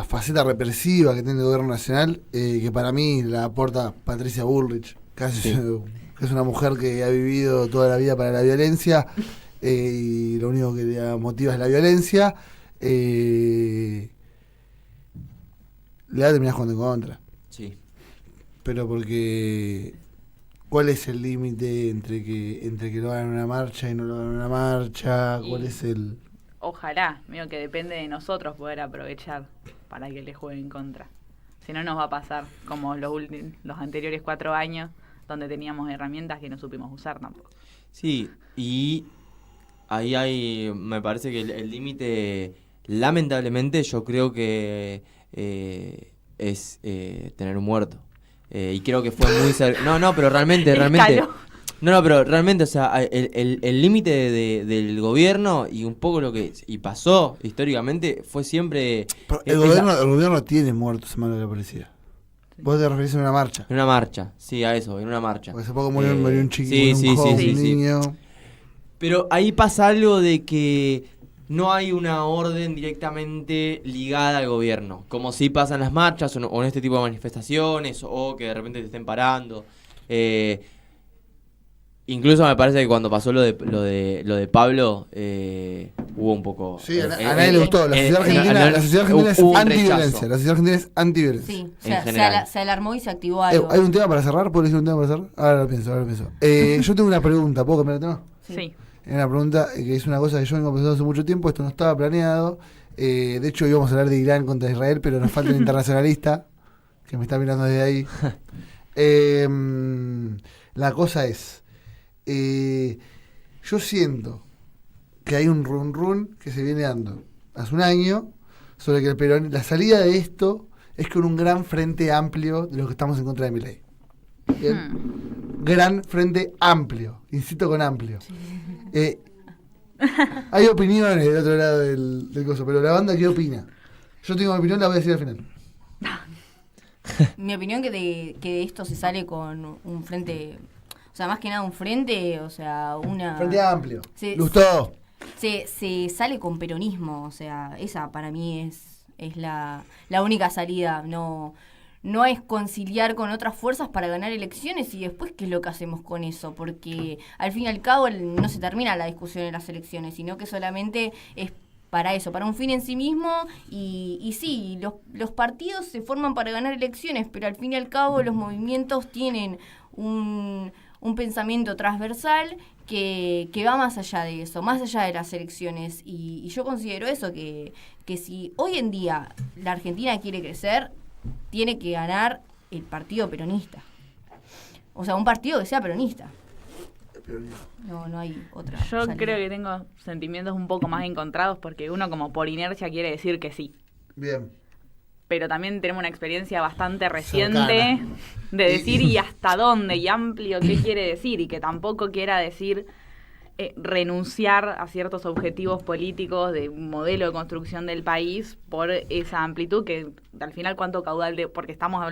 Speaker 7: faceta represiva que tiene el gobierno nacional, que para mí la aporta Patricia Bullrich, que es una mujer que ha vivido toda la vida para la violencia, y lo único que le motiva es la violencia, le va a terminar jugando en contra.
Speaker 9: Sí.
Speaker 7: Pero porque... ¿Cuál es el límite entre que lo hagan en una marcha y no lo hagan en una marcha? ¿Cuál es el...?
Speaker 8: Ojalá, mío, que depende de nosotros poder aprovechar para que le jueguen en contra. Si no, nos va a pasar como los anteriores 4 años, donde teníamos herramientas que no supimos usar tampoco.
Speaker 9: Sí, y ahí me parece que el límite, lamentablemente, yo creo que es tener un muerto. Y creo que fue muy No, pero realmente. No, pero realmente, o sea, el límite del gobierno y un poco lo que pasó históricamente fue siempre...
Speaker 7: El gobierno tiene muertos en manos de la policía. Vos te referís a una marcha.
Speaker 9: En una marcha, sí, a eso, en una marcha.
Speaker 7: Porque hace poco murió un chiquito, un niño.
Speaker 9: Pero ahí pasa algo de que no hay una orden directamente ligada al gobierno, como si pasan las marchas o en este tipo de manifestaciones, o que de repente te estén parando. Incluso me parece que cuando pasó lo de Pablo, hubo un poco...
Speaker 7: Sí, a nadie le gustó. La sociedad argentina es antiviolencia. La sociedad argentina es antiviolencia.
Speaker 10: Sí, se alarmó y se activó algo.
Speaker 7: ¿Hay un tema para cerrar? ¿Puedo decir un tema para cerrar? Ahora lo pienso. Yo tengo una pregunta. ¿Puedo cambiar de tema?
Speaker 8: Sí.
Speaker 7: Es una pregunta que es una cosa que yo vengo pensando hace mucho tiempo. Esto no estaba planeado. De hecho, íbamos a hablar de Irán contra Israel, pero nos falta un internacionalista que me está mirando desde ahí. La cosa es... yo siento que hay un run que se viene dando hace un año sobre que la salida de esto es con un gran frente amplio de los que estamos en contra de Milei. Gran frente amplio, insisto con amplio. Hay opiniones del otro lado del coso, pero la banda, ¿qué opina? Yo tengo mi opinión, la voy a decir al final.
Speaker 10: Mi opinión que de esto se sale con un frente... O sea, más que nada un frente, o sea, una...
Speaker 7: Frente amplio. Gustó.
Speaker 10: Se sale con peronismo, o sea, esa para mí es la única salida. No es conciliar con otras fuerzas para ganar elecciones y después qué es lo que hacemos con eso, porque al fin y al cabo no se termina la discusión en las elecciones, sino que solamente es para eso, para un fin en sí mismo, y sí, los partidos se forman para ganar elecciones, pero al fin y al cabo los movimientos tienen un pensamiento transversal que va más allá de eso, más allá de las elecciones, y yo considero eso, que si hoy en día la Argentina quiere crecer, tiene que ganar el partido peronista. O sea, un partido que sea peronista. No hay otra
Speaker 8: Yo
Speaker 10: salida.
Speaker 8: creo que tengo sentimientos un poco más encontrados, porque uno como por inercia quiere decir que sí.
Speaker 7: Bien.
Speaker 8: Pero también tenemos una experiencia bastante reciente de decir y hasta dónde y amplio qué quiere decir, y que tampoco quiera decir renunciar a ciertos objetivos políticos de un modelo de construcción del país por esa amplitud, que al final cuánto caudal de... Porque estamos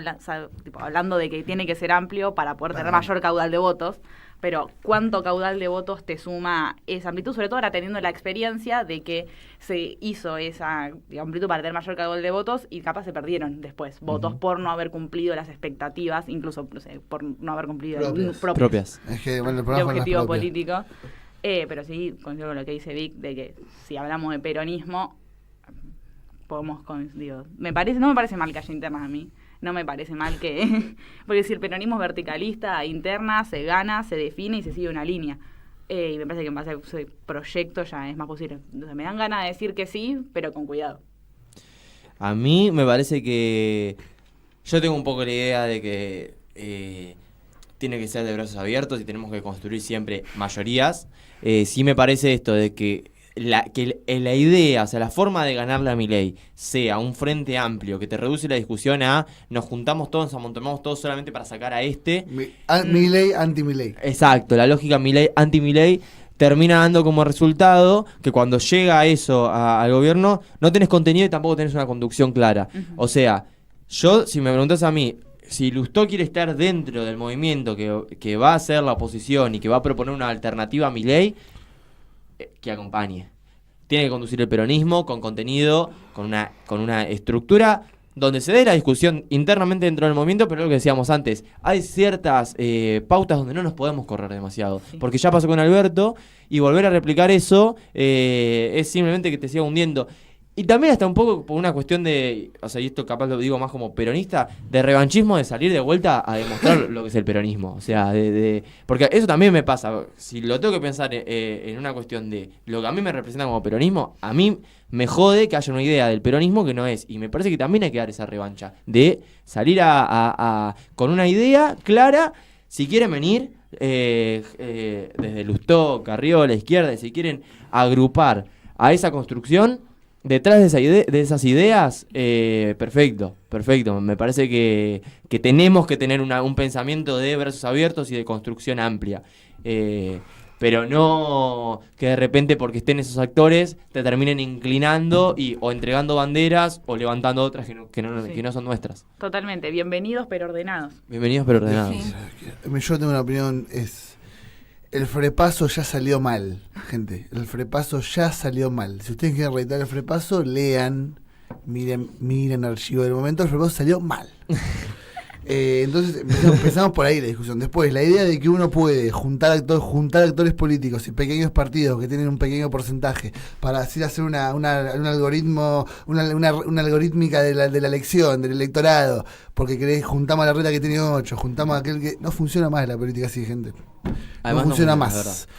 Speaker 8: hablando de que tiene que ser amplio para poder tener mayor caudal de votos, pero cuánto caudal de votos te suma esa amplitud, sobre todo ahora teniendo la experiencia de que se hizo esa amplitud para tener mayor caudal de votos y capaz se perdieron después votos por no haber cumplido las expectativas, incluso no sé, por no haber cumplido
Speaker 9: propias.
Speaker 7: Es que, bueno, el
Speaker 8: de objetivo político. Pero sí, coincido con lo que dice Vic, de que si hablamos de peronismo, podemos, no me parece mal que haya internas a mí, no me parece mal que, porque si el peronismo es verticalista, interna, se gana, se define y se sigue una línea. Y me parece que en base a ese proyecto ya es más posible. Entonces me dan ganas de decir que sí, pero con cuidado.
Speaker 9: A mí me parece que yo tengo un poco la idea de que tiene que ser de brazos abiertos y tenemos que construir siempre mayorías. Sí me parece esto de que la idea, o sea, la forma de ganarle a Milei sea un frente amplio que te reduce la discusión a nos juntamos todos, nos amontonamos todos solamente para sacar a este.
Speaker 7: Milei, anti-Milei.
Speaker 9: Exacto, la lógica Milei, anti-Milei termina dando como resultado que cuando llega eso al gobierno no tenés contenido y tampoco tenés una conducción clara. O sea, yo, si me preguntás a mí, si Lustó quiere estar dentro del movimiento que va a hacer la oposición y que va a proponer una alternativa a Milei, que acompañe. Tiene que conducir el peronismo con contenido, con una estructura donde se dé la discusión internamente dentro del movimiento, pero lo que decíamos antes, hay ciertas pautas donde no nos podemos correr demasiado, porque ya pasó con Alberto, y volver a replicar eso es simplemente que te siga hundiendo. Y también hasta un poco por una cuestión de, o sea, y esto capaz lo digo más como peronista, de revanchismo, de salir de vuelta a demostrar lo que es el peronismo. O sea, porque eso también me pasa. Si lo tengo que pensar en una cuestión de lo que a mí me representa como peronismo, a mí me jode que haya una idea del peronismo que no es. Y me parece que también hay que dar esa revancha de salir con una idea clara. Si quieren venir desde Lustó, Carrió, la izquierda, si quieren agrupar a esa construcción, detrás de esas ideas, perfecto. Me parece que tenemos que tener un pensamiento de brazos abiertos y de construcción amplia. Pero no que de repente porque estén esos actores te terminen inclinando o entregando banderas o levantando otras que no son nuestras.
Speaker 8: Totalmente, bienvenidos pero ordenados.
Speaker 9: Bienvenidos pero ordenados.
Speaker 7: Sí. Yo tengo una opinión, el frepaso ya salió mal, gente. El frepaso ya salió mal. Si ustedes quieren reeditar el frepaso, lean, miren archivo del momento. El frepaso salió mal. Entonces empezamos por ahí la discusión. Después, la idea de que uno puede juntar actores políticos y pequeños partidos que tienen un pequeño porcentaje para así hacer un algoritmo, una algorítmica de la elección, del electorado, porque juntamos a la reta que tiene 8, juntamos a aquel que... No funciona más la política así, gente. Además, no funciona más.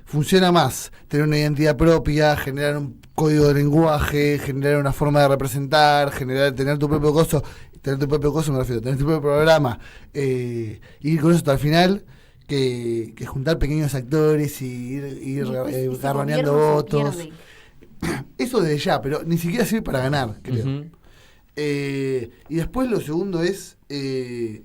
Speaker 7: Funciona más tener una identidad propia, generar un código de lenguaje, generar una forma de representar, tener tu propio coso. Tener tu propio coso, me refiero, tener tu propio programa, ir con eso hasta el final, que juntar pequeños actores y ir garroneando votos. Eso desde ya, pero ni siquiera sirve para ganar, creo. Uh-huh. Y después lo segundo es que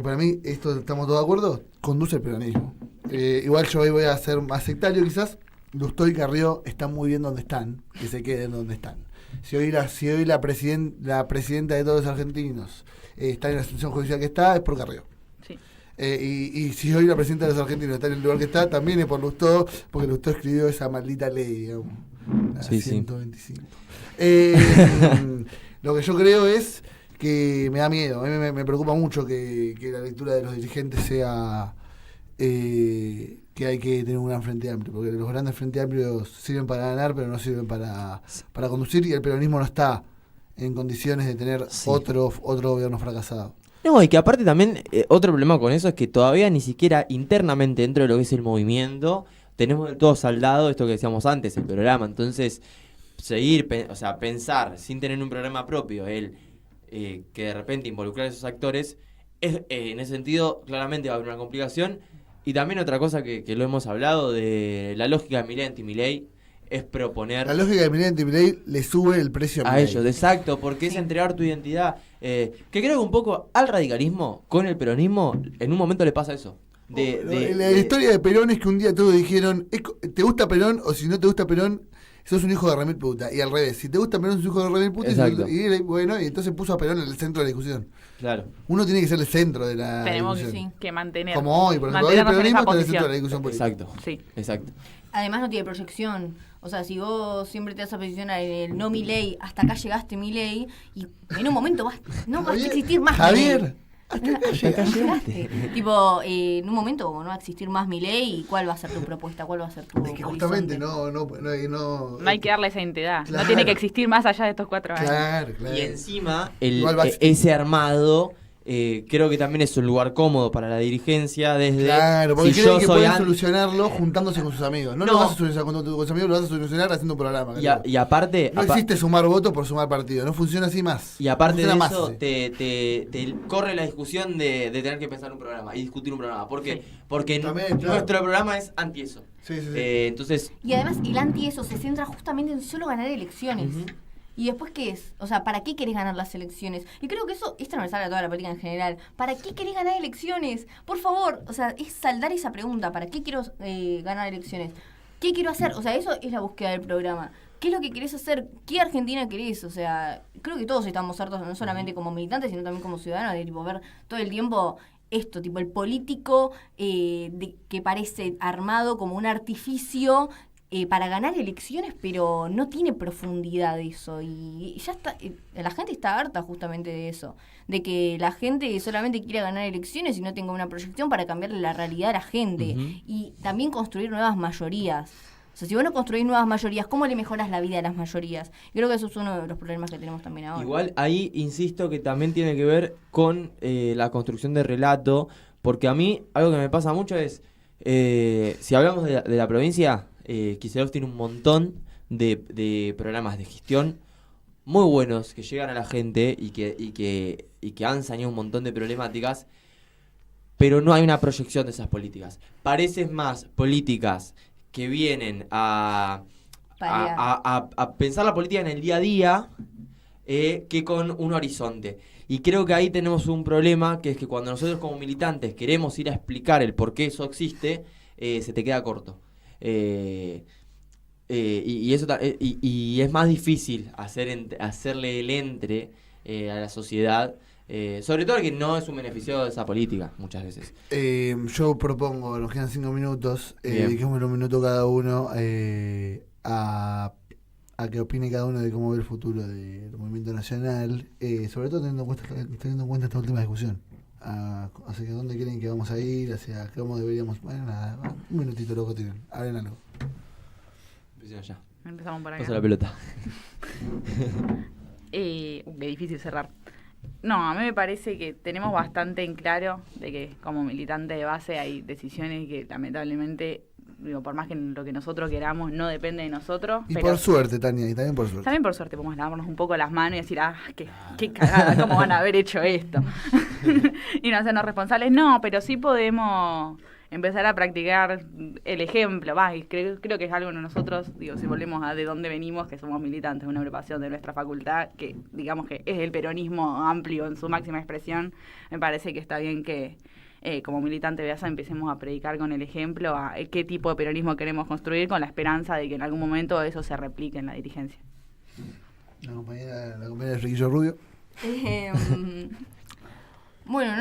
Speaker 7: para mí, esto estamos todos de acuerdo, conduce el peronismo. Igual yo hoy voy a ser más sectario quizás. Lustó y Carrió están muy bien donde están, que se queden donde están. Si hoy la presidenta de todos los argentinos está en la institución judicial que está, es por Carrió. Sí. Y si hoy la presidenta de los argentinos está en el lugar que está, también es por Lustó, porque Lustó escribió esa maldita ley, digamos, la 125. Lo que yo creo es que me da miedo, a mí me preocupa mucho que la lectura de los dirigentes sea... que hay que tener un gran frente amplio, porque los grandes frentes amplios sirven para ganar, pero no sirven para conducir, y el peronismo no está en condiciones de tener otro gobierno fracasado.
Speaker 9: No, y que aparte también, otro problema con eso es que todavía ni siquiera internamente dentro de lo que es el movimiento tenemos del todo saldado esto que decíamos antes, el programa. Entonces, pensar sin tener un programa propio, que de repente involucrar a esos actores, en ese sentido claramente va a haber una complicación. Y también otra cosa que lo hemos hablado de la lógica de Milei anti-Milei es proponer... La
Speaker 7: lógica de Milei anti-Milei le sube el precio a
Speaker 9: ellos, exacto, porque es entregar tu identidad. Que creo que un poco al radicalismo, con el peronismo, en un momento le pasa eso.
Speaker 7: La historia de Perón es que un día todos dijeron, ¿te gusta Perón? O si no te gusta Perón, sos un hijo de remil puta. Y al revés, si te gusta Perón, sos un hijo de remil puta. Y entonces puso a Perón en el centro de la discusión. Claro. Uno tiene que ser el centro de la
Speaker 8: Tenemos
Speaker 7: discusión.
Speaker 8: que mantener.
Speaker 7: Como hoy, por ejemplo, hoy el peronismo está en el centro de la discusión política.
Speaker 9: Exacto. Sí. Exacto.
Speaker 10: Además no tiene proyección. O sea, si vos siempre te vas a posicionar en el no Milei, hasta acá llegaste Milei, y en un momento no vas a existir más
Speaker 7: Javier.
Speaker 10: Hasta acá llegaste. Tipo, en un momento no va a existir más Milei, ¿cuál va a ser tu propuesta? ¿Cuál va a ser tu
Speaker 7: Es que justamente
Speaker 10: horizonte?
Speaker 7: no
Speaker 8: hay que darle esa entidad.
Speaker 7: Claro.
Speaker 8: No tiene que existir más allá de estos 4 años.
Speaker 7: Claro.
Speaker 9: Y encima, ese armado creo que también es un lugar cómodo para la dirigencia desde...
Speaker 7: Claro, porque
Speaker 9: si
Speaker 7: creen
Speaker 9: yo
Speaker 7: que
Speaker 9: soy
Speaker 7: pueden solucionarlo juntándose con sus amigos. No lo vas a solucionar con tus amigos, lo vas a solucionar haciendo un programa.
Speaker 9: Y aparte...
Speaker 7: No existe sumar votos por sumar partido, no funciona así más.
Speaker 9: Y aparte de
Speaker 7: funciona
Speaker 9: eso,
Speaker 7: más,
Speaker 9: te corre la discusión de tener que pensar un programa y discutir un programa. ¿Por qué?
Speaker 10: Sí.
Speaker 9: Porque
Speaker 7: También, claro.
Speaker 9: nuestro programa es anti eso.
Speaker 7: Sí.
Speaker 9: Entonces...
Speaker 10: Y además el anti eso se centra justamente en solo ganar elecciones. ¿Y después qué es? O sea, ¿para qué querés ganar las elecciones? Y creo que eso es transversal a toda la política en general. ¿Para qué querés ganar elecciones? Por favor, o sea, es saldar esa pregunta. ¿Para qué quiero ganar elecciones? ¿Qué quiero hacer? O sea, eso es la búsqueda del programa. ¿Qué es lo que querés hacer? ¿Qué Argentina querés? O sea, creo que todos estamos hartos, no solamente como militantes, sino también como ciudadanos, de tipo ver todo el tiempo esto, tipo el político que parece armado como un artificio para ganar elecciones, pero no tiene profundidad eso. Y ya está, la gente está harta justamente de eso, de que la gente solamente quiera ganar elecciones y no tenga una proyección para cambiarle la realidad a la gente. Y también construir nuevas mayorías. O sea, si vos no construís nuevas mayorías, ¿cómo le mejoras la vida a las mayorías? Creo que eso es uno de los problemas que tenemos también ahora.
Speaker 9: Igual ahí insisto que también tiene que ver con la construcción de relato, porque a mí algo que me pasa mucho es, si hablamos de la provincia, Kicillof tiene un montón de programas de gestión muy buenos que llegan a la gente y que han saneado un montón de problemáticas, pero no hay una proyección de esas políticas. Parecen más políticas que vienen a pensar la política en el día a día que con un horizonte. Y creo que ahí tenemos un problema, que es que cuando nosotros como militantes queremos ir a explicar el por qué eso existe, se te queda corto. Y es más difícil hacerle el entre a la sociedad, sobre todo que no es un beneficiado de esa política muchas veces.
Speaker 7: Yo propongo, nos quedan 5 minutos, dediquemos un minuto cada uno a que opine cada uno de cómo ve el futuro del movimiento nacional, sobre todo teniendo en cuenta esta última discusión. Hacia dónde creen que vamos a ir, hacia cómo deberíamos... Bueno, nada, un minutito loco tienen, hablen algo.
Speaker 9: Ya.
Speaker 8: Empezamos por acá.
Speaker 9: Pasa la pelota.
Speaker 8: Qué difícil cerrar. No, a mí me parece que tenemos bastante en claro de que como militante de base hay decisiones que lamentablemente, digo, por más que lo que nosotros queramos, no depende de nosotros.
Speaker 7: Y
Speaker 8: pero
Speaker 7: por suerte, Tania, y también por suerte.
Speaker 8: También por suerte podemos lavarnos un poco las manos y decir, qué cagada, ¿cómo van a haber hecho esto? Y no hacernos responsables. No, pero sí podemos empezar a practicar el ejemplo. Creo que es algo que nosotros, digo, si volvemos a de dónde venimos, que somos militantes, una agrupación de nuestra facultad, que digamos que es el peronismo amplio en su máxima expresión, me parece que está bien que como militante de ASA empecemos a predicar con el ejemplo a qué tipo de peronismo queremos construir, con la esperanza de que en algún momento eso se replique en la dirigencia.
Speaker 7: La compañera de Riquillo Rubio.
Speaker 10: Bueno,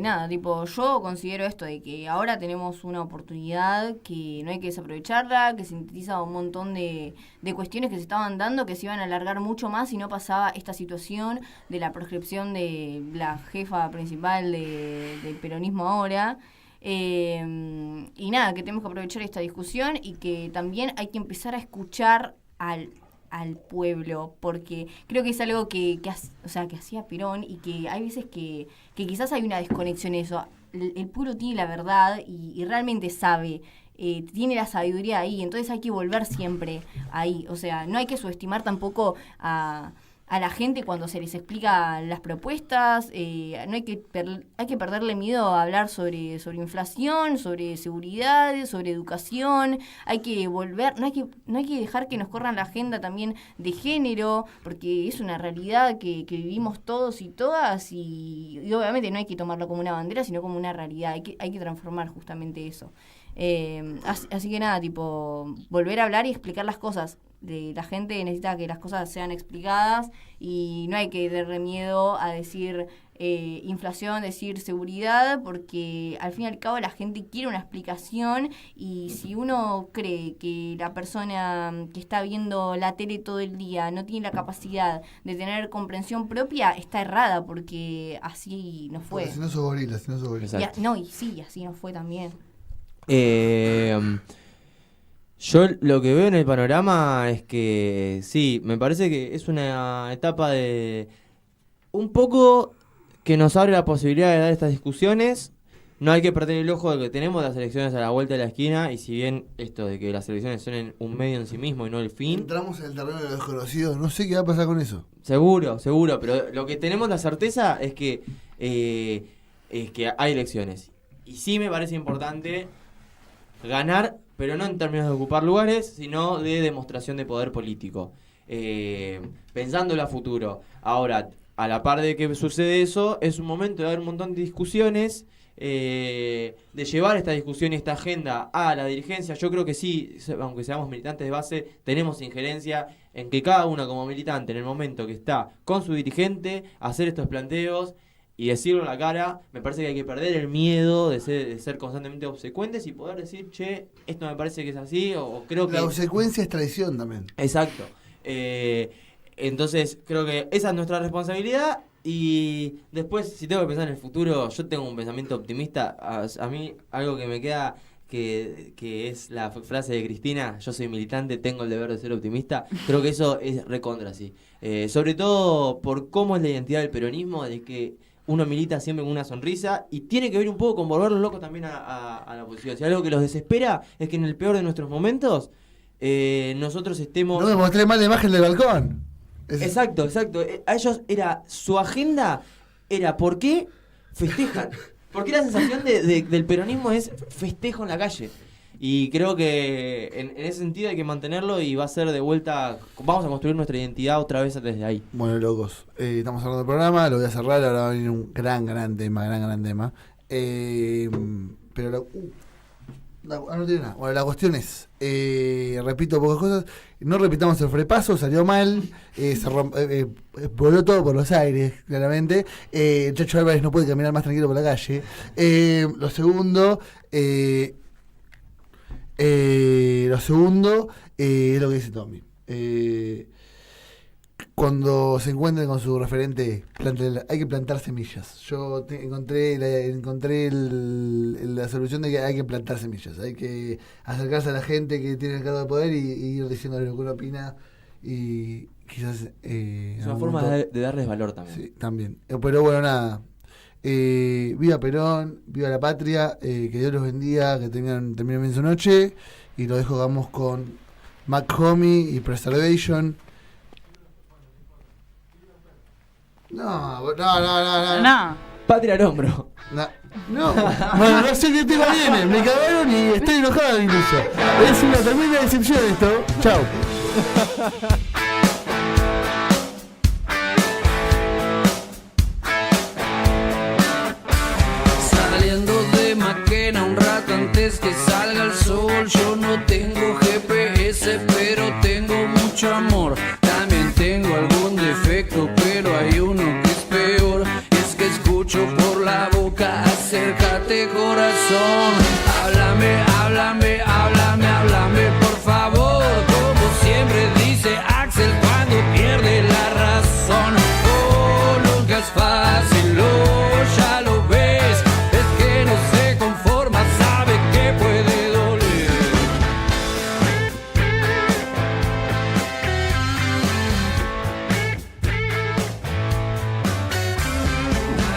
Speaker 10: nada, tipo, yo considero esto de que ahora tenemos una oportunidad que no hay que desaprovecharla, que sintetiza un montón de cuestiones que se estaban dando, que se iban a alargar mucho más si no pasaba esta situación de la proscripción de la jefa principal del peronismo ahora. Y nada, que tenemos que aprovechar esta discusión y que también hay que empezar a escuchar al pueblo, porque creo que es algo que hacía Perón y que hay veces que quizás hay una desconexión en eso. El pueblo tiene la verdad y realmente sabe, tiene la sabiduría ahí, entonces hay que volver siempre ahí. O sea, no hay que subestimar tampoco a la gente cuando se les explica las propuestas, no hay que perderle miedo a hablar sobre inflación, sobre seguridad, sobre educación. Hay que volver, no hay que dejar que nos corran la agenda también de género, porque es una realidad que vivimos todos y todas, y obviamente no hay que tomarlo como una bandera, sino como una realidad. Hay que transformar justamente eso. Así que nada, tipo, volver a hablar y explicar las cosas. La gente necesita que las cosas sean explicadas y no hay que darle miedo a decir inflación, decir seguridad, porque al fin y al cabo la gente quiere una explicación, y si uno cree que la persona que está viendo la tele todo el día no tiene la capacidad de tener comprensión propia, está errada, porque así no fue.
Speaker 7: Porque si no sos gorila.
Speaker 10: Y así no fue también.
Speaker 9: Yo lo que veo en el panorama es que sí, me parece que es una etapa de un poco que nos abre la posibilidad de dar estas discusiones. No hay que perder el ojo de que tenemos las elecciones a la vuelta de la esquina, y si bien esto de que las elecciones son un medio en sí mismo y no el fin.
Speaker 7: Entramos en el terreno de lo desconocido, no sé qué va a pasar con eso.
Speaker 9: Seguro, pero lo que tenemos la certeza es que hay elecciones. Y sí me parece importante ganar, pero no en términos de ocupar lugares, sino de demostración de poder político. Pensándolo a futuro. Ahora, a la par de que sucede eso, es un momento de dar un montón de discusiones, de llevar esta discusión y esta agenda a la dirigencia. Yo creo que sí, aunque seamos militantes de base, tenemos injerencia en que cada uno como militante, en el momento que está con su dirigente, hacer estos planteos y decirlo a la cara. Me parece que hay que perder el miedo de ser constantemente obsecuentes y poder decir, che, esto me parece que es así, o creo que...
Speaker 7: La obsecuencia es traición también.
Speaker 9: Exacto. Entonces, creo que esa es nuestra responsabilidad. Y después, si tengo que pensar en el futuro, yo tengo un pensamiento optimista. A mí, algo que me queda, que es la frase de Cristina: yo soy militante, tengo el deber de ser optimista. Creo que eso es recontra, sí. Sobre todo por cómo es la identidad del peronismo, de que uno milita siempre con una sonrisa, y tiene que ver un poco con volverlos locos también a la oposición. Si algo que los desespera es que en el peor de nuestros momentos nosotros estemos...
Speaker 7: No me mostré mal la imagen del balcón.
Speaker 9: Exacto. A ellos su agenda era ¿por qué festejan? Porque la sensación del peronismo es festejo en la calle. Y creo que en ese sentido hay que mantenerlo, y va a ser de vuelta, vamos a construir nuestra identidad otra vez desde ahí.
Speaker 7: Bueno, locos, estamos hablando del programa, lo voy a cerrar, ahora va a venir un gran tema. Pero no tiene nada. Bueno, la cuestión es, repito pocas cosas, no repitamos el frepaso, salió mal, voló todo por los aires, claramente. Chacho Álvarez no puede caminar más tranquilo por la calle. Lo segundo es lo que dice Tommy. Cuando se encuentren con su referente, hay que plantar semillas. Yo encontré la solución de que hay que plantar semillas. Hay que acercarse a la gente que tiene el cargo de poder y ir diciéndole lo que uno opina, y quizás...
Speaker 9: es una forma de darles valor también.
Speaker 7: Sí, también. Pero bueno, nada. Viva Perón, viva la patria, que Dios los bendiga, que terminen bien su noche, y lo dejo, vamos con Mac Homie y Preservation. No.
Speaker 9: Patria al hombro.
Speaker 7: No. Bueno, no sé qué tema viene, me cagaron y estoy enojado incluso. Es una tremenda decepción esto. Chau.
Speaker 14: Saliendo de Maquena un rato antes que salga el sol. Yo no tengo GPS, pero tengo mucho amor. También tengo algún defecto, pero hay uno que es peor. Es que escucho por la boca, acércate corazón. Háblame por favor. Como siempre dice Axel cuando pierde la razón. Oh, nunca es fácil.